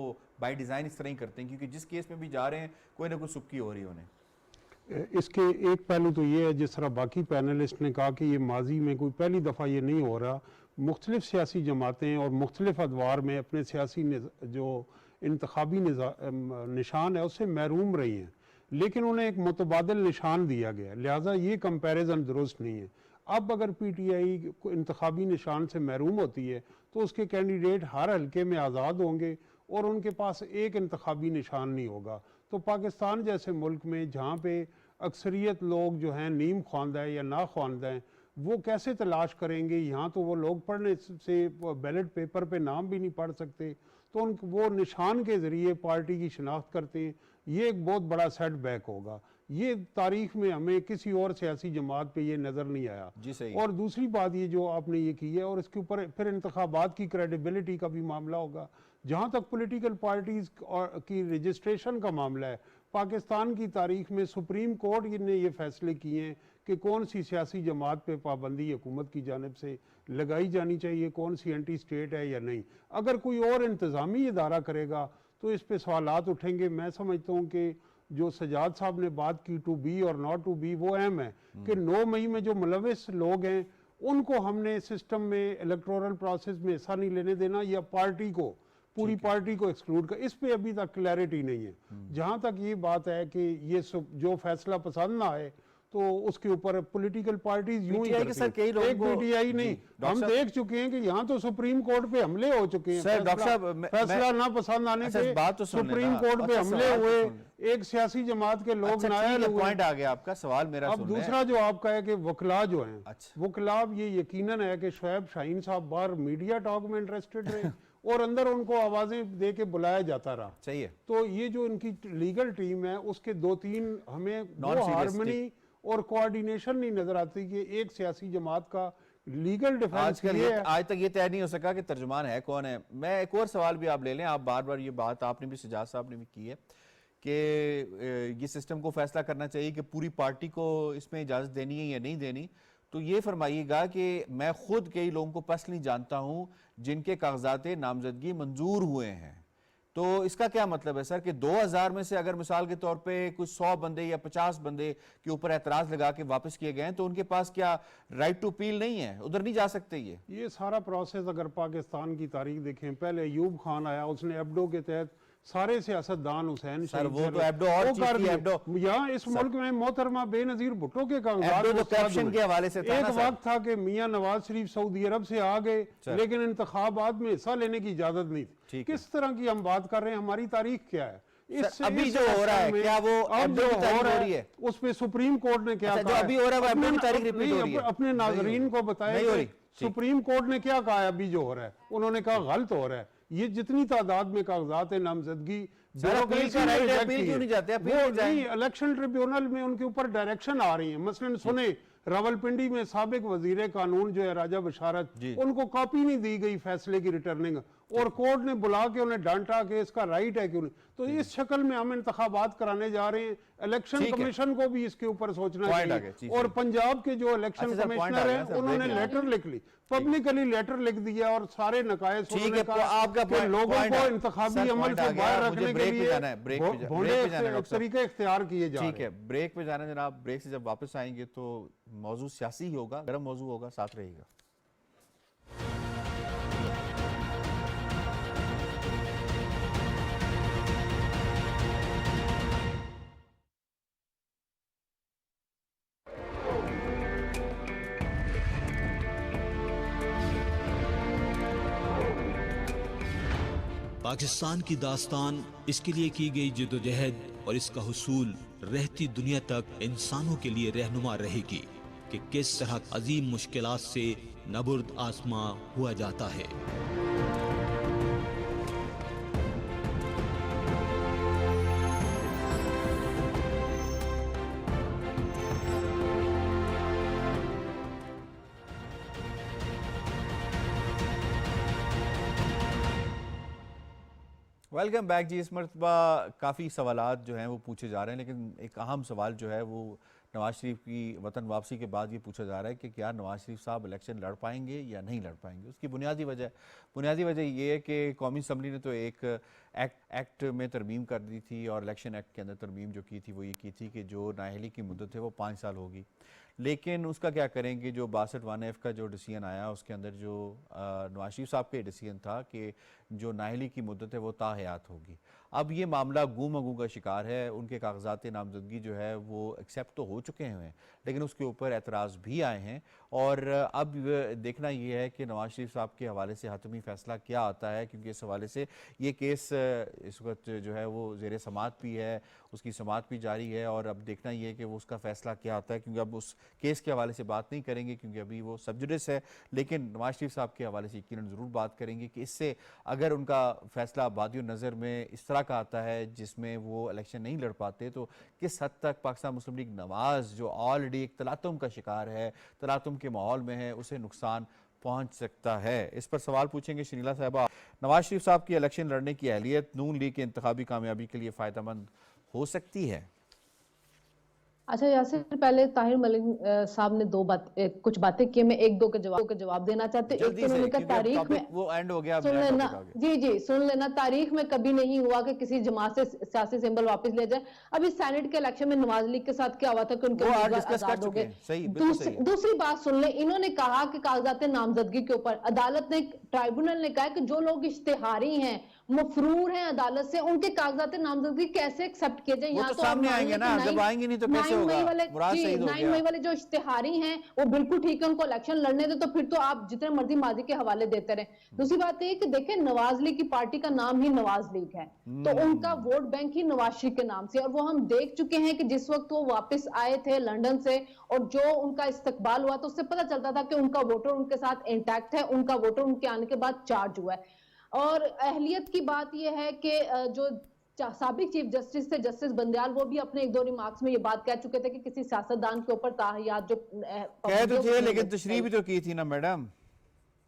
बाय डिज़ाइन इस तरह ही करते हैं, क्योंकि जिस केस में भी जा रहे हैं कोई ना कोई सुबकी हो रही है उन्हें। इसके एक पहलू तो ये है, जिस तरह बाकी पैनलिस्ट ने कहा कि ये माजी में कोई पहली दफ़ा ये नहीं हो रहा, मुख्तलिफ सियासी जमातें और मुख्तलिफ अदवार में अपने सियासी जो इंतखाबी निशान है उससे महरूम रही हैं, लेकिन उन्हें एक मुतबादिल निशान दिया गया, लिहाजा ये कंपैरिजन दुरुस्त नहीं है। अब अगर पीटीआई को इंतखाबी निशान से महरूम होती है तो उसके कैंडिडेट हर हल्के में आज़ाद होंगे और उनके पास एक इंतखाबी निशान नहीं होगा। तो पाकिस्तान जैसे मुल्क में जहाँ पे अक्सरियत लोग जो हैं नीम ख्वांदा है या ना ख्वांदा हैं, वो कैसे तलाश करेंगे? यहाँ तो वो लोग पढ़ने से बैलेट पेपर पे नाम भी नहीं पढ़ सकते, तो उन वो निशान के ज़रिए पार्टी की शनाख्त करते हैं। ये एक बहुत बड़ा सेटबैक होगा। ये तारीख में हमें किसी और सियासी जमात पे ये नज़र नहीं आया। जी सही। और दूसरी बात ये जो आपने ये की है, और इसके ऊपर फिर इंतखाबात की क्रेडिबिलिटी का भी मामला होगा। जहाँ तक पॉलिटिकल पार्टीज़ की रजिस्ट्रेशन का मामला है, पाकिस्तान की तारीख में सुप्रीम कोर्ट ने ये फैसले किए हैं कि कौन सी सियासी जमात पे पाबंदी हुकूमत की जानिब से लगाई जानी चाहिए, कौन सी एंटी स्टेट है या नहीं। अगर कोई और इंतज़ामी इदारा करेगा तो इस पे सवालात उठेंगे। मैं समझता हूँ कि जो सजाद साहब ने बात की टू बी और नॉट टू बी, वो अहम है कि 9 मई में जो मुलविस लोग हैं उनको हमने सिस्टम में इलेक्टोरल प्रोसेस में हिस्सा नहीं लेने देना, या पार्टी को पूरी पार्टी को एक्सक्लूड कर, इस पे अभी तक क्लैरिटी नहीं है। जहां तक ये बात है कि ये जो फैसला पसंद ना आए तो उसके ऊपर पॉलिटिकल पार्टीज यूं ही PTI के सर कई लोगों एक को- पीटीआई नहीं, डॉक्टर हम साहब- देख चुके हैं कि यहाँ तो सुप्रीम कोर्ट पे हमले हो चुके हैं। सर, डॉक्टर साहब, फैसला ना पसंद आने अच्छा, पे बात तो सुन लेना। सुप्रीम कोर्ट पे अच्छा, हमले सवाल तो हुए, सुन एक सियासी जमात के लोग अच्छा नायल ठीक है, हुए। पॉइंट आ गया आपका, सवाल मेरा अब सुन लें। दूसरा जो आपका है कि वकला जो हैं, अच्छा। वकला ये यकीनन है कि शुएब शाहीन साहब बाहर मीडिया टॉक में इंटरेस्टेड रहे और अंदर उनको आवाजें दे के बुलाया जाता रहा। सही है। तो ये जो इनकी लीगल टीम है उसके 2-3 हमें वो Non-serious हार्मनी और कोऑर्डिनेशन नहीं नजर आती कि एक सियासी जमात का लीगल डिफेंस आजकल ये है। आज तक ये तय नहीं हो सका कि तर्जुमान है कौन है। मैं एक और सवाल भी आप ले लें, आप बार बार ये बात आपने भी सजाद साहब ने भी की है कि ये सिस्टम को फैसला करना चाहिए कि पूरी पार्टी को इसमें इजाज़त देनी है या नहीं देनी। तो ये फरमाइएगा कि मैं खुद कई लोगों को पर्सनली जानता हूँ जिनके कागजात नामजदगी मंजूर हुए हैं, तो इसका क्या मतलब है सर कि 2000 में से अगर मिसाल के तौर पे कुछ 100 बंदे या 50 बंदे के ऊपर एतराज लगा के वापस किए गए हैं तो उनके पास क्या राइट टू अपील नहीं है, उधर नहीं जा सकते? ये सारा प्रोसेस अगर पाकिस्तान की तारीख देखें, पहले अयूब खान आया, उसने एब्डो के तहत सारे सियासतदान हुसैन सर, शहीद वो थे, तो एब्डो और वो चीज कर थी, दिए। एब्डो। यहाँ इस मुल्क में मोहतरमा बेनजीर भुट्टो के कागजात एब्डो तो मुस्तरद कैप्शन हुए। के हवाले से था एक ना सर। वक्त था कि मियां नवाज शरीफ सऊदी अरब से आ गए, लेकिन इंतखाबात में हिस्सा लेने की इजाजत नहीं थी। ठीक है। किस तरह की हम बात कर रहे हैं, हमारी तारीख क्या है? सर, अभी जो हो रहा है, क्या वो अब एब्डो जो की तारीख हो रहा हो रही है है? उस पे सुप्रीम कोर्ट ने क्या अच्छा, जो कहा है? अभी हो रहा है, वो एब्डो की अपने- तारीख रिपीट नहीं, हो रही है? अपने नाजरीन को बताया नहीं हो कि रही। ठीक। सुप्रीम कोर्ट ने क्या कहा है अभी जो हो रहा है? उन्होंने कहा गलत हो रहा है। ये जितनी तादाद में कागजात नामजदगी सर, अपील का राइट है, अपील क्यों नहीं जाते? अपील वो नहीं जाए। नहीं, इलेक्शन ट्रिब्यूनल में उनके ऊपर डायरेक्शन आ रही है। मसलन सुने, रावलपिंडी में साबिक वजीर कानून जो है राजा बशारत, जी। उनको कॉपी नहीं दी गई फैसले की रिटर्निंग, और कोर्ट ने बुला के उन्हें डांटा कि इसका राइट है क्यों नहीं। तो इस शक्ल में हम इंतखाबात कराने जा रहे हैं। इलेक्शन ठीक है। कमीशन को भी इसके ऊपर सोचना पॉइंट आ गया, चाहिए। जी, और सही। पंजाब के जो इलेक्शन अच्छा सर, पॉइंट आ कमिश्नर गया हैं सर, उन्होंने ब्रेक लेटर लिख ली, पब्लिकली लेटर लिख दिया और सारे नकायज ठीक उन्होंने है, कहा आपका कि पॉइंट- लोगों पॉइंट को आ- इंतखाबी सर, अमल पॉइंट आ से गया, बाहर मुझे रखने के ब्रेक पे लिए जाना है, ब्रेक पे जा- भोंडे ब्रेक पे जाना है, डॉक्टर साहब। तरीके इख्तियार किए जा रहे ठीक है, ब्रेक पे जाना जनाब। ब्रेक से जब वापस आएंगे तो मौजू सियासी ही होगा, गर्म मौजू होगा, साथ रहेगा। पाकिस्तान की दास्तान, इसके लिए की गई जद्दोजहद और इसका हुसूल रहती दुनिया तक इंसानों के लिए रहनुमा रहेगी कि किस तरह अजीम मुश्किलात से नबुर्द आसमां हुआ जाता है। वेलकम बैक जी। इस मरतबा काफ़ी सवालात जो हैं वो पूछे जा रहे हैं, लेकिन एक अहम सवाल जो है वो नवाज शरीफ की वतन वापसी के बाद ये पूछा जा रहा है कि क्या नवाज शरीफ साहब इलेक्शन लड़ पाएंगे या नहीं लड़ पाएंगे। उसकी बुनियादी वजह ये है कि कौमी असम्बली ने तो एक एक्ट में तरमीम कर दी थी, और इलेक्शन एक्ट के अंदर तरमीम जो की थी वो ये की थी कि जो नाअहली की मुद्दत है वो 5 साल होगी। लेकिन उसका क्या करेंगे, जो 62(1)(f) का जो डिसीजन आया उसके अंदर जो नवाज शरीफ साहब का डिसीजन था कि जो नाअहली की मुद्दत है वो ताहयात होगी। अब ये मामला गूम अगू का शिकार है। उनके कागजात नामजदगी जो है वो एक्सेप्ट तो हो चुके हैं, लेकिन उसके ऊपर एतराज़ भी आए हैं, और अब देखना ये है कि नवाज शरीफ साहब के हवाले से हतमी फ़ैसला क्या आता है, क्योंकि इस हवाले से ये केस इस वक्त जो है वो ज़ेर समाअत भी है, उसकी समाअत भी जारी है, और अब देखना ये है कि वो उसका फ़ैसला क्या आता है, क्योंकि अब उस केस के हवाले से बात नहीं करेंगे क्योंकि अभी वो सब जुडिस है। लेकिन नवाज शरीफ साहब के हवाले से यकीनन ज़रूर बात करेंगे कि इससे अगर उनका फ़ैसला बादियो नज़र में इस तरह का आता है जिसमें वो इलेक्शन नहीं लड़ पाते, तो किस हद तक पाकिस्तान मुस्लिम लीग नवाज़ जो ऑलरेडी एक तलातुम का शिकार है, तलातुम के माहौल में है, उसे नुकसान पहुंच सकता है। इस पर सवाल पूछेंगे शनीला साहबा। नवाज शरीफ साहब की इलेक्शन लड़ने की अहलियत नून लीग के इंतखाबी कामयाबी के लिए फ़ायदेमंद हो सकती है? अच्छा यासिर, पहले ताहिर मलिक साहब ने कुछ बातें की, मैं एक दो के जवाब देना चाहती हूँ। एक तो उन्होंने कहा तारीख में वो एंड हो गया, सुन लेना, जी सुन लेना, तारीख में कभी नहीं हुआ कि किसी जमात से सियासी सिंबल वापस ले जाए। अभी सेनेट के इलेक्शन में नवाज लीग के साथ क्या हुआ था कि उनके उम्मीदवार आजाद हो गए। दूसरी बात सुन ले, इन्होंने कहा कि कागजात नामजदगी के ऊपर अदालत ने, ट्राइब्यूनल ने कहा कि जो लोग इश्तिहारी हैं, मफरूर हैं अदालत से, उनके कागजात नामजदगी कैसे एक्सेप्ट किए जाए। तो सामने आएंगे ना, जब आएंगे नहीं तो कैसे होगा? 9 मई वाले जो इश्तिहारी हैं वो बिल्कुल ठीक है, उनको इलेक्शन लड़ने दे, तो फिर तो आप जितने मर्जी माजी के हवाले देते रहे। दूसरी बात ये कि देखें, नवाज लीग की पार्टी का नाम ही नवाज लीग है, तो उनका वोट बैंक ही नवाज शरीफ के नाम से, और वो हम देख चुके हैं कि जिस वक्त वो वापस आए थे लंदन से और जो उनका इस्तकबाल हुआ, तो उससे पता चलता था कि उनका वोटर उनके साथ इंटैक्ट है, उनका वोटर उनके आने के बाद चार्ज हुआ है। और अहलियत की बात यह है कि जो साबिक चीफ जस्टिस थे जस्टिस बंदयाल, वो भी अपने एक दो रिमार्क्स में ये बात कह चुके थे कि किसी सियासतदान के ऊपर ताहियात जो कह तो थे, लेकिन तशरीह भी तो की थी ना मैडम।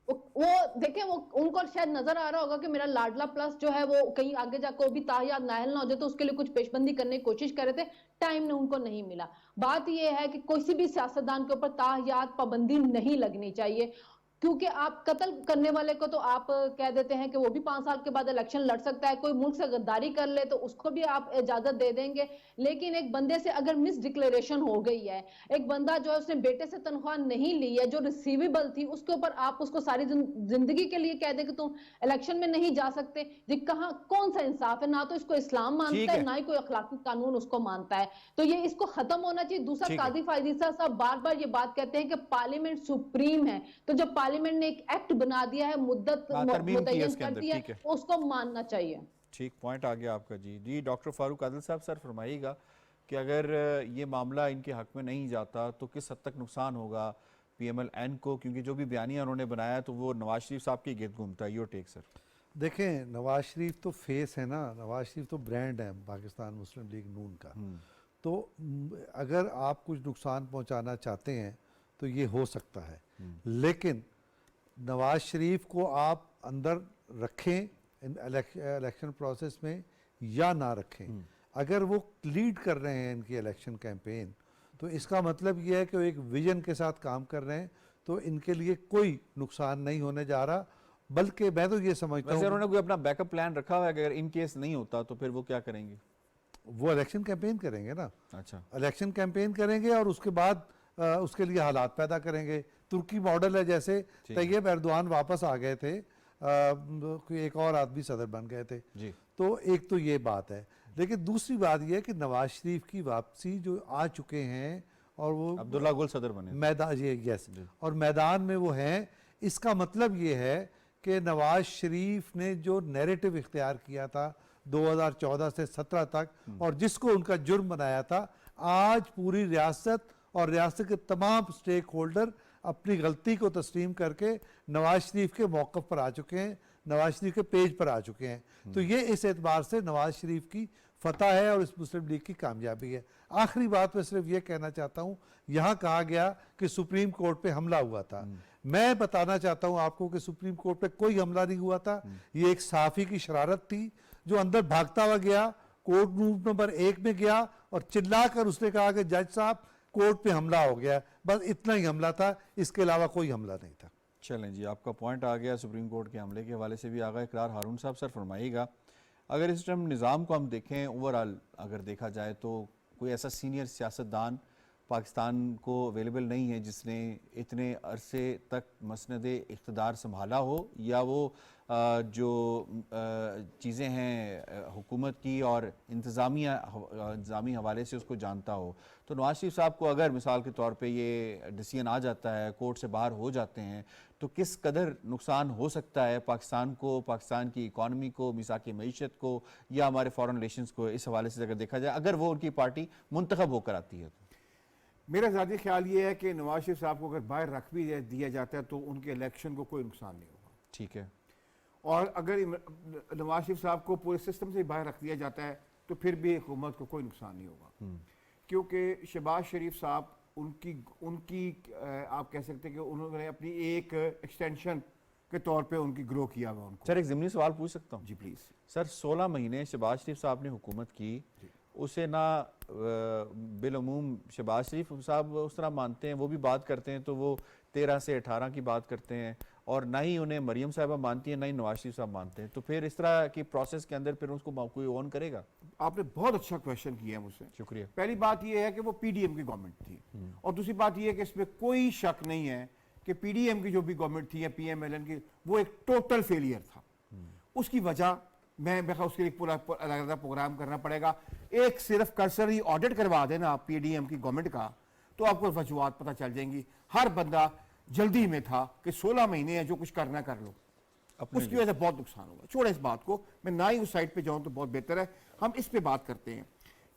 वो देखें, वो उनको शायद नजर आ रहा होगा कि मेरा लाडला प्लस जो है वो कहीं आगे जाकर भी ताहियात नायल ना हो जाए, तो उसके लिए कुछ पेशबंदी करने की कोशिश कर रहे थे, टाइम ने उनको नहीं मिला। बात यह है कि किसी भी सियासतदान के ऊपर ताहियात पाबंदी नहीं लगनी चाहिए, क्योंकि आप कत्ल करने वाले को तो आप कह देते हैं कि वो भी 5 साल के बाद इलेक्शन लड़ सकता है, कोई मुल्क से गद्दारी कर ले तो उसको भी आप इजाजत दे देंगे। लेकिन एक बंदे से अगर मिस डिक्लेरेशन हो गई है, एक बंदा जो है उसने बेटे से तनख्वाह नहीं ली है जो रिसीवेबल थी, उसके ऊपर आप उसको सारी जिंदगी के लिए कह दें कि तुम इलेक्शन में नहीं जा सकते, जी कहां कौन सा इंसाफ है? ना तो इसको इस्लाम मानता है, ना ही कोई अखलाकी कानून उसको मानता है, तो ये इसको खत्म होना चाहिए। दूसरा, काजी फायजीसा साहब बार बार ये बात कहते हैं कि पार्लियामेंट सुप्रीम है, तो जब पार्लियामेंट ने एक एक्ट बना दिया है, मुद्दत मुतय्यन कर दी है, उसको मानना चाहिए। ठीक पॉइंट आ गया आपका जी। डॉक्टर फारूक आदिल साहब, सर फरमाइएगा कि अगर ये मामला इनके हक में नहीं जाता तो किस हद तक नुकसान होगा PMLN को, क्योंकि जो भी बयानिया उन्होंने बनाया तो वो नवाज शरीफ साहब के गिर्द घूमता है। Your take sir. देखें, नवाज शरीफ तो फेस है ना, नवाज शरीफ तो ब्रांड है पाकिस्तान मुस्लिम लीग नून का, तो अगर आप कुछ नुकसान पहुंचाना चाहते हैं तो ये हो सकता है, लेकिन नवाज शरीफ को आप अंदर रखें इलेक्शन प्रोसेस में या ना रखें, अगर वो लीड कर रहे हैं इनकी इलेक्शन कैंपेन, तो इसका मतलब ये है कि वो एक विजन के साथ काम कर रहे हैं, तो इनके लिए कोई नुकसान नहीं होने जा रहा। बल्कि मैं तो ये समझता हूँ, उन्होंने कोई अपना बैकअप प्लान रखा हुआ है, अगर इन केस नहीं होता तो फिर वो क्या करेंगे? वो इलेक्शन कैंपेन करेंगे ना। अच्छा, इलेक्शन कैंपेन करेंगे और उसके बाद उसके लिए हालात पैदा करेंगे। तुर्की मॉडल है, जैसे तैयब एर्दोआन वापस आ गए थे, एक और आदमी सदर बन गए थे जी। तो एक तो ये बात है, लेकिन दूसरी बात ये है कि नवाज शरीफ की वापसी जो आ चुके हैं और वो अब्दुल्ला गुल सदर बने मैदान, ये यस, और मैदान में वो हैं, इसका मतलब ये है कि नवाज शरीफ ने जो नैरेटिव इख्तियार किया था 2014 से 17 तक और जिसको उनका जुर्म बनाया था, आज पूरी रियासत और रियासत के तमाम स्टेक होल्डर अपनी गलती को तस्लीम करके नवाज शरीफ के मौक़िफ़ पर आ चुके हैं, नवाज शरीफ के पेज पर आ चुके हैं। तो ये इस एतबार से नवाज शरीफ की फतह है और इस मुस्लिम लीग की कामयाबी है। आखिरी बात मैं सिर्फ ये कहना चाहता हूँ, यहाँ कहा गया कि सुप्रीम कोर्ट पे हमला हुआ था, मैं बताना चाहता हूँ आपको कि सुप्रीम कोर्ट पे कोई हमला नहीं हुआ था, ये एक सहाफ़ी की शरारत थी जो अंदर भागता हुआ गया, कोर्ट रूम नंबर 1 में गया और चिल्लाकर उसने कहा कि जज साहब कोर्ट पे हमला हो गया। बस इतना ही हमला था, इसके अलावा कोई हमला नहीं था। चलें जी, आपका पॉइंट आ गया, सुप्रीम कोर्ट के हमले के हवाले से भी आ गया इकरार। हारून साहब सर फरमाइएगा, अगर इस टाइम निज़ाम को हम देखें ओवरऑल, अगर देखा जाए तो कोई ऐसा सीनियर सियासतदान पाकिस्तान को अवेलेबल नहीं है जिसने इतने अरसे तक मसनद इक़्तिदार संभाला हो, या वो जो चीज़ें हैं हुकूमत की और इंतज़ामी हवाले से उसको जानता हो। तो नवाज शरीफ साहब को अगर मिसाल के तौर पे ये डिसीजन आ जाता है, कोर्ट से बाहर हो जाते हैं, तो किस कदर नुकसान हो सकता है पाकिस्तान को, पाकिस्तान की इकॉनमी को, मिसाकी मईशत को, या हमारे फॉरेन रिलेशंस को, इस हवाले से अगर देखा जाए, अगर वो उनकी पार्टी मुंतखब होकर आती है तो? मेरा ज़ाती ख्याल ये है कि नवाज शरीफ साहब को अगर बाहर रख भी दिया जाता है तो उनके इलेक्शन को कोई नुकसान नहीं होगा। ठीक है। और अगर नवाज शरीफ साहब को पूरे सिस्टम से बाहर रख दिया जाता है तो फिर भी हुकूमत को कोई नुकसान नहीं होगा, क्योंकि शहबाज शरीफ साहब उनकी आप कह सकते हैं कि उन्होंने अपनी एक एक्सटेंशन के तौर पे उनकी ग्रो किया हुआ उनको। सर एक ज़िमनी सवाल पूछ सकता हूँ? जी प्लीज़। सर 16 महीने शहबाज शरीफ साहब ने हुकूमत की, उसे ना बिलअमूम शहबाज शरीफ साहब उस तरह मानते हैं, वो भी बात करते हैं तो वो 13 से 18 की बात करते हैं, और ना ही उन्हें मरियम साहबा मानती है, ना ही नवाज शरीफ साहब मानते हैं। तो फिर इस तरह की प्रोसेस के अंदर फिर उसको कोई ऑन करेगा? आपने बहुत अच्छा क्वेश्चन किया है मुझसे, शुक्रिया। पहली बात यह है कि वो पीडीएम की गवर्नमेंट थी, और दूसरी बात यह है कि इसमें कोई शक नहीं है कि पीडीएम की जो भी गवर्नमेंट थी या पीएमएलएन की, वो एक टोटल फेलियर था। उसकी वजह मैं उसके लिए पूरा अलग प्रोग्राम करना पड़ेगा। एक सिर्फ कर्सरी ऑडिट करवा देना आप पीडीएम की गवर्नमेंट का, तो आपको वजूहात पता चल जाएंगी। हर बंदा जल्दी में था कि 16 महीने है, जो कुछ करना कर लो, उसकी वजह से बहुत नुकसान होगा। छोड़े इस बात को, मैं ना ही उस साइड पे जाऊं तो बहुत बेहतर है। हम इस पे बात करते हैं।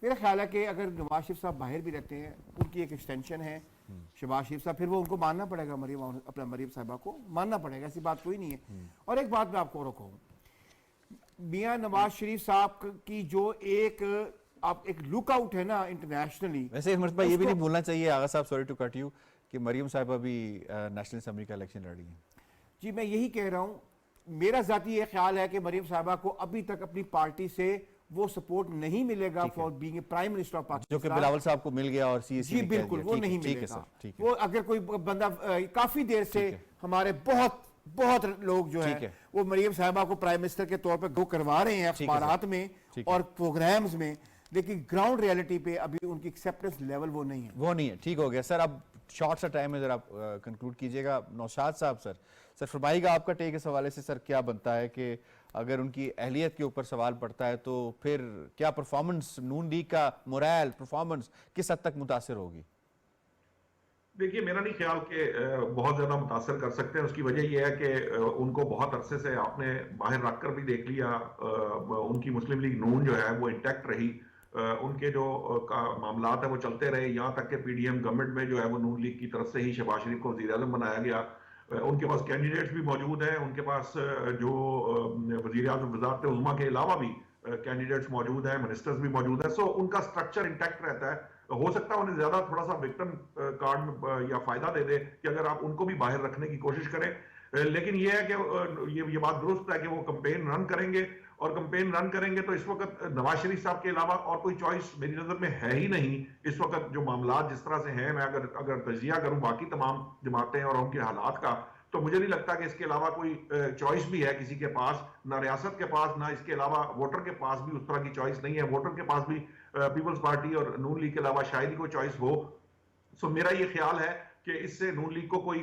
मेरा ख्याल है कि अगर नवाज शरीफ साहब बाहर भी रहते हैं, उनकी एक एक्सटेंशन है शहबाज शरीफ साहब, फिर वो उनको मानना पड़ेगा, मरियम साहिबा को मानना पड़ेगा, ऐसी बात कोई नहीं है। और एक बात मैं आपको और कहूँ, मियाँ नवाज शरीफ साहब की जो एक लुकआउट है ना इंटरनेशनली। वैसे इस मरतबा ये भी नहीं भूलना चाहिए आगा साहब, सॉरी टू कट यू, कि मरियम साहिबा भी नेशनल असेंबली का इलेक्शन लड़ी हैं। जी मैं यही कह रहा हूँ, मेरा ज़ाती ये ख्याल है कि मरियम साहिबा को अभी तक अपनी पार्टी से वो सपोर्ट नहीं मिलेगा for being prime minister of Pakistan, जो कि बिलावल साहब को मिल गया और सीएसी जी बिल्कुल वो नहीं मिलेगा। वो अगर कोई बंदा काफी देर से हमारे बहुत लोग जो है वो मरियम साहिबा को प्राइम मिनिस्टर के तौर पर गो करवा रहे हैं अखबारात में और प्रोग्राम्स में, लेकिन ग्राउंड रियलिटी पे अभी उनकी एक्सेप्टेंस लेवल वो नहीं है। ठीक हो गया सर। अब शॉर्ट सा टाइम है, जरा आप कंक्लूड कीजिएगा। नौशाद साहब सर फरमाइएगा, आपका टेक इस हवाले से सर क्या बनता है कि अगर उनकी अहलियत के ऊपर सवाल पड़ता है तो फिर क्या परफॉर्मेंस, नून लीग का मोरल परफॉर्मेंस किस हद तक मुतासर होगी? देखिए, मेरा नहीं ख्याल कि बहुत ज्यादा मुतासर कर सकते हैं। उसकी वजह यह है कि उनको बहुत अरसे से आपने बाहर रखकर भी देख लिया, उनकी मुस्लिम लीग नून जो है वो इंटैक्ट रही, उनके जो मामलात है वो चलते रहे, यहाँ तक कि पीडीएम गवर्नमेंट में जो है वो नून लीग की तरफ से ही शहबाज शरीफ को वज़ीर आज़म बनाया गया। उनके पास कैंडिडेट्स भी मौजूद हैं, उनके पास जो वज़ीर आज़म वज़ारत उज़्मा के अलावा भी कैंडिडेट्स मौजूद हैं, मिनिस्टर्स भी मौजूद हैं। सो उनका स्ट्रक्चर इंटैक्ट रहता है। हो सकता है उन्हें ज्यादा थोड़ा सा विक्टिम कार्ड या फायदा दे दे कि अगर आप उनको भी बाहर रखने की कोशिश करें, लेकिन यह है कि ये बात दुरुस्त है कि वो कैंपेन रन करेंगे, और कैंपेन रन करेंगे तो इस वक्त नवाज शरीफ साहब के अलावा और कोई चॉइस मेरी नजर में है ही नहीं। इस वक्त जो मामलात जिस तरह से हैं, मैं अगर तजिया करूं बाकी तमाम जमातें और उनके हालात का, तो मुझे नहीं लगता कि इसके अलावा कोई चॉइस भी है किसी के पास, ना रियासत के पास, ना इसके अलावा वोटर के पास भी उस तरह की चॉइस नहीं है। वोटर के पास भी पीपल्स पार्टी और नून लीग के अलावा शायद ही कोई चॉइस हो। सो मेरा ये ख्याल है कि इससे नून लीग को कोई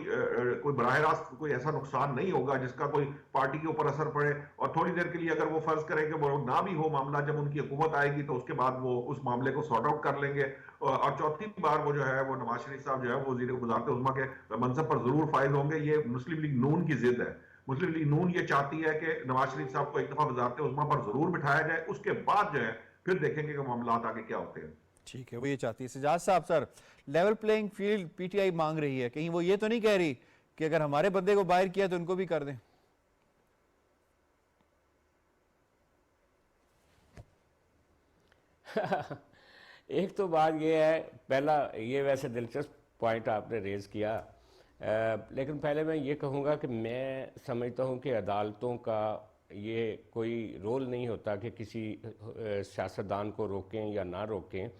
बराह रास्त कोई ऐसा नुकसान नहीं होगा जिसका कोई पार्टी के ऊपर असर पड़े। और थोड़ी देर के लिए अगर वो फर्ज करें कि वो ना भी हो मामला, जब उनकी हुकूमत आएगी तो उसके बाद वो उस मामले को सॉर्ट आउट कर लेंगे, और चौथी बार वो जो है वो नवाज शरीफ साहब जो है वो वज़ीर उज़्मा के मनसब पर जरूर फायज होंगे। ये मुस्लिम लीग नून की जिद है। मुस्लिम लीग नून ये चाहती है कि नवाज शरीफ साहब को एक दफा वज़ारत उज़्मा पर जरूर बिठाया जाए, उसके बाद जो है फिर देखेंगे कि मामला आगे क्या होते हैं। ठीक है, वो ये चाहती है। सजाद साहब sir, level playing field PTI मांग रही है, कहीं वो ये तो नहीं कह रही कि अगर हमारे बंदे को बाहर किया तो उनको भी कर दें? एक तो बात ये है, पहला ये वैसे दिलचस्प पॉइंट आपने रेज किया, लेकिन पहले मैं ये कहूँगा कि मैं समझता हूँ कि अदालतों का ये कोई रोल नहीं होता कि किसी सियासतदान को रोकें या ना रोकें।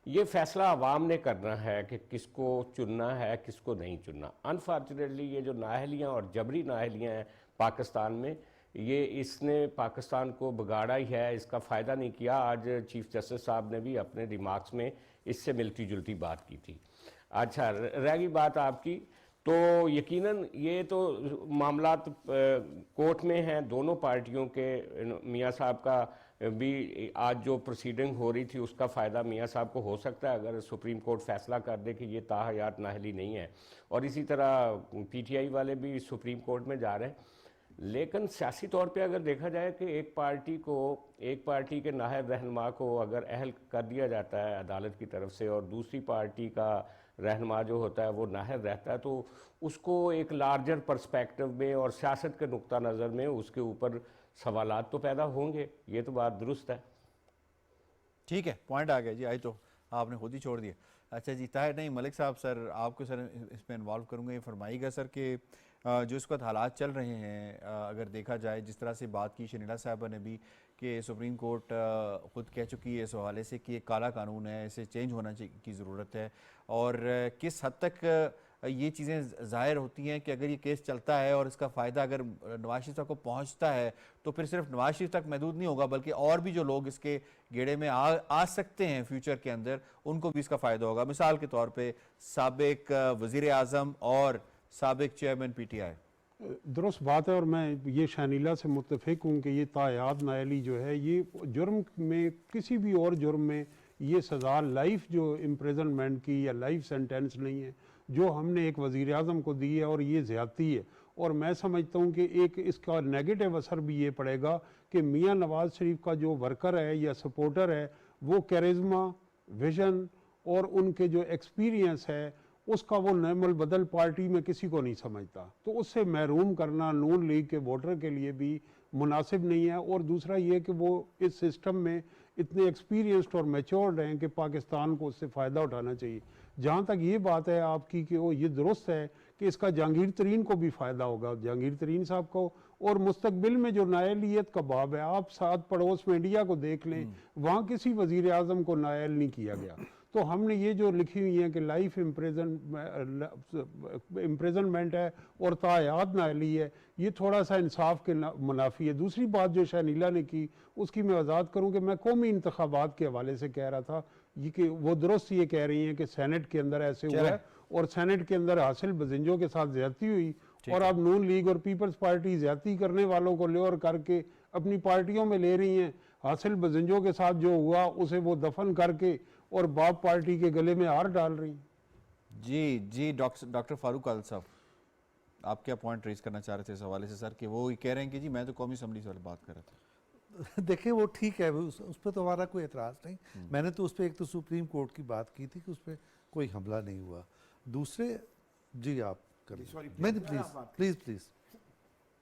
ये फैसला आवाम ने करना है कि किसको चुनना है, किसको नहीं चुनना। अनफॉर्चुनेटली ये जो नाअहलियाँ और जबरी नाअहलियाँ हैं पाकिस्तान में, ये इसने पाकिस्तान को बिगाड़ा ही है, इसका फ़ायदा नहीं किया। आज चीफ जस्टिस साहब ने भी अपने रिमार्क्स में इससे मिलती जुलती बात की थी। अच्छा, रह गई बात आपकी, तो यकीनन ये तो मामलात कोर्ट में हैं दोनों पार्टियों के। मियाँ साहब का भी आज जो प्रोसीडिंग हो रही थी उसका फ़ायदा मियाँ साहब को हो सकता है अगर सुप्रीम कोर्ट फैसला कर दे कि ये ताहयात नाअहली नहीं है, और इसी तरह पीटीआई वाले भी सुप्रीम कोर्ट में जा रहे हैं। लेकिन सियासी तौर पे अगर देखा जाए कि एक पार्टी के नाहल रहनुमा को अगर अहल कर दिया जाता है अदालत की तरफ से, और दूसरी पार्टी का रहनुमा जो होता है वो नाहल रहता है, तो उसको एक लार्जर पर्सपेक्टिव में और सियासत के नुक्ता नज़र में उसके ऊपर सवालात तो पैदा होंगे। ये तो बात दुरुस्त है। ठीक है, पॉइंट आ गया जी, आई तो आपने खुद ही छोड़ दिया। अच्छा जी, ताहिर नहीं, मलिक साहब सर आपको सर इसमें इन्वॉल्व करूँगा। ये फरमाइएगा सर कि जो इस वक्त हालात चल रहे हैं, अगर देखा जाए जिस तरह से बात की शनीला साहबा ने भी कि सुप्रीम कोर्ट ख़ुद कह चुकी है इस हवाले से कि एक काला कानून है, इसे चेंज होना की ज़रूरत है, और किस हद तक ये चीज़ें ज़ाहिर होती हैं कि अगर ये केस चलता है और इसका फ़ायदा अगर नवाज शरीफ तक को पहुँचता है तो फिर सिर्फ नवाज शरीफ तक महदूद नहीं होगा, बल्कि और भी जो लोग इसके गेड़े में आ सकते हैं फ्यूचर के अंदर, उनको भी इसका फ़ायदा होगा। मिसाल के तौर पर साबिक वज़ीर आज़म और साबिक चेयरमैन पीटीआई। दुरुस्त बात है, और मैं ये शानीला से मुत्तफिक हूँ कि ये तायाद नाअहली जो है, ये जुर्म में किसी भी और जुर्म में ये सज़ा लाइफ जो इम्प्रिजनमेंट की या लाइफ सेंटेंस नहीं है जो हमने एक वज़ीर आज़म को दी है, और ये ज़्यादती है। और मैं समझता हूँ कि एक इसका नेगेटिव असर भी ये पड़ेगा कि मियाँ नवाज़ शरीफ का जो वर्कर है या सपोर्टर है, वो कैरिज़मा, विजन और उनके जो एक्सपीरियंस है उसका वो नैमुल बदल पार्टी में किसी को नहीं समझता। तो उससे महरूम करना नून लीग के वोटर के लिए भी मुनासिब नहीं है। और दूसरा ये कि वो इस सिस्टम में इतने एक्सपीरियंस्ड और मैच्योर्ड हैं कि पाकिस्तान को उससे फ़ायदा उठाना चाहिए। जहाँ तक ये बात है आपकी कि वो ये दुरुस्त है कि इसका जहांगीर तरीन को भी फ़ायदा होगा, जहांगीर तरीन साहब को, और मुस्तकबिल में जो नाअहलियत का बाब है, आप साथ पड़ोस में इंडिया को देख लें, वहाँ किसी वज़ीर आज़म को नाअहल नहीं किया गया। तो हमने ये जो लिखी हुई है कि लाइफ इम्प्रिजनमेंट है और तायाद नाअहली है, ये थोड़ा सा इंसाफ के मुनाफी है। दूसरी बात जो शनीला ने की उसकी मैं वजाहत करूँ कि मैं कौमी इंतखाबात के हवाले से कह रहा था ये कि वो दुरुस्त ये कह रही हैं कि सेनेट के अंदर ऐसे हुआ है और सेनेट के अंदर हासिल बजिंजों के साथ ज्यादती हुई, और अब नून लीग और पीपल्स पार्टी ज्यादती करने वालों को ले और करके अपनी पार्टियों में ले रही हैं। हासिल बजिंजों के साथ जो हुआ उसे वो दफन करके और बाप पार्टी के गले में हार डाल रही। जी डॉक्टर फारूक आल साहब, आप क्या पॉइंट रेज करना चाह रहे थे इस हवाले से सर, कि वो कह रहे हैं कि जी मैं तो कौमी असम्बली से बात कर रहा था। देखिए वो ठीक है, उस पर तो हमारा कोई एतराज़ नहीं। मैंने तो उस पर एक तो सुप्रीम कोर्ट की बात की थी कि उस पर कोई हमला नहीं हुआ। दूसरे जी आप करिए, Sorry, नहीं please, प्लीज़।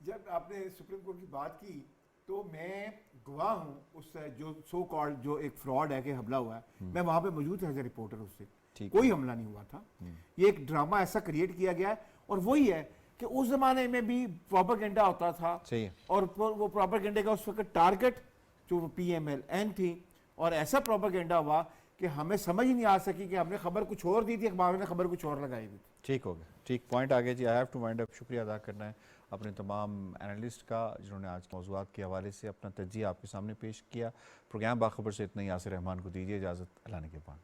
जब आपने सुप्रीम कोर्ट की बात की तो मैं गवाह हूँ उस जो सो कॉल्ड जो एक फ्रॉड है कि हमला हुआ है, मैं वहाँ पे मौजूद था एज ए रिपोर्टर। उससे कोई हमला नहीं हुआ था। ये एक ड्रामा ऐसा क्रिएट किया गया है, और वही है कि उस जमाने में भी प्रोपेगेंडा होता था। सही है। और वो प्रोपेगेंडे का उस वक्त टारगेट जो PMLN थी, और ऐसा प्रोपेगेंडा हुआ कि हमें समझ ही नहीं आ सकी कि हमने खबर कुछ और दी थी, अखबार ने खबर कुछ और लगाई हुई थी। ठीक हो गया, ठीक पॉइंट आ गया जी। I have to wind up. शुक्रिया अदा करना है अपने तमाम एनालिस्ट का जिन्होंने आज के मौज़ूआत के हवाले से अपना तज्ज़िया आपके सामने पेश किया। प्रोग्राम बाखबर से इतना ही। यासिर रहमान को दीजिए इजाज़त। अल्लाह ने के पान।